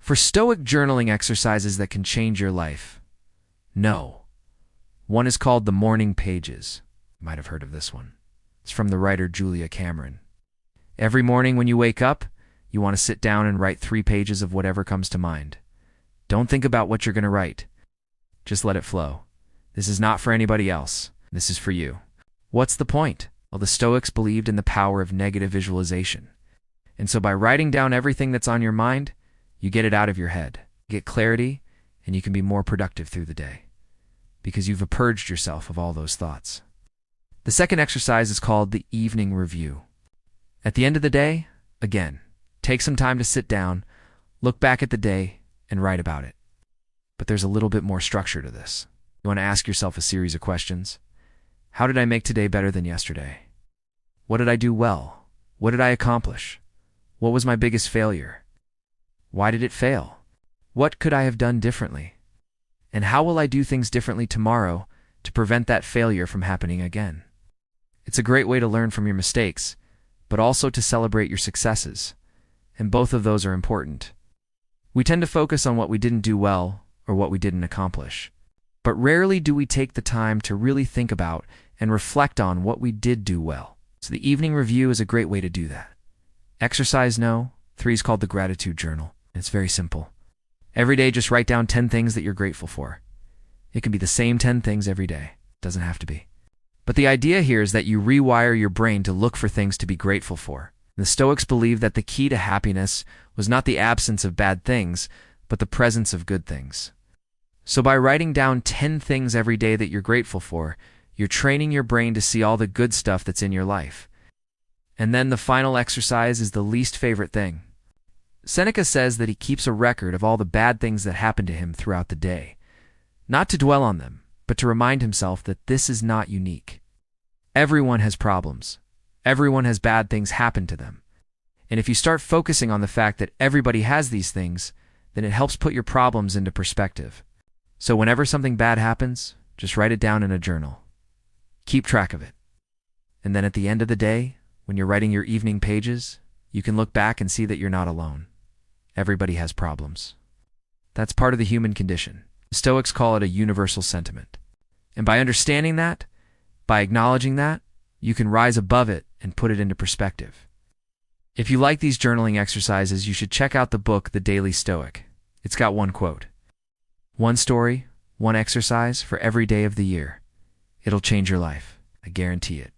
For Stoic journaling exercises that can change your life? No. One is called the Morning Pages. You might have heard of this one. It's from the writer Julia Cameron. Every morning when you wake up, you want to sit down and write 3 pages of whatever comes to mind. Don't think about what you're going to write. Just let it flow. This is not for anybody else. This is for you. What's the point? Well, the Stoics believed in the power of negative visualization. And so by writing down everything that's on your mind, you get it out of your head, get clarity, and you can be more productive through the day because you've purged yourself of all those thoughts. The second exercise is called the evening review. At the end of the day, again, take some time to sit down, look back at the day, and write about it. But there's a little bit more structure to this. You want to ask yourself a series of questions. How did I make today better than yesterday? What did I do well? What did I accomplish? What was my biggest failure? Why did it fail? What could I have done differently? And how will I do things differently tomorrow to prevent that failure from happening again? It's a great way to learn from your mistakes, but also to celebrate your successes. And both of those are important. We tend to focus on what we didn't do well or what we didn't accomplish. But rarely do we take the time to really think about and reflect on what we did do well. So the evening review is a great way to do that. Exercise 3 is called the gratitude journal. It's very simple. Every day, just write down 10 things that you're grateful for. It can be the same 10 things every day. It doesn't have to be. But the idea here is that you rewire your brain to look for things to be grateful for. The Stoics believed that the key to happiness was not the absence of bad things, but the presence of good things. So by writing down 10 things every day that you're grateful for, you're training your brain to see all the good stuff that's in your life. And then the final exercise is the least favorite thing. Seneca says that he keeps a record of all the bad things that happen to him throughout the day. Not to dwell on them, but to remind himself that this is not unique. Everyone has problems. Everyone has bad things happen to them. And if you start focusing on the fact that everybody has these things, then it helps put your problems into perspective. So whenever something bad happens, just write it down in a journal. Keep track of it. And then at the end of the day, when you're writing your evening pages, you can look back and see that you're not alone. Everybody has problems. That's part of the human condition. The Stoics call it a universal sentiment. And by understanding that, by acknowledging that, you can rise above it and put it into perspective. If you like these journaling exercises, you should check out the book, The Daily Stoic. It's got one quote. One story, one exercise for every day of the year. It'll change your life. I guarantee it.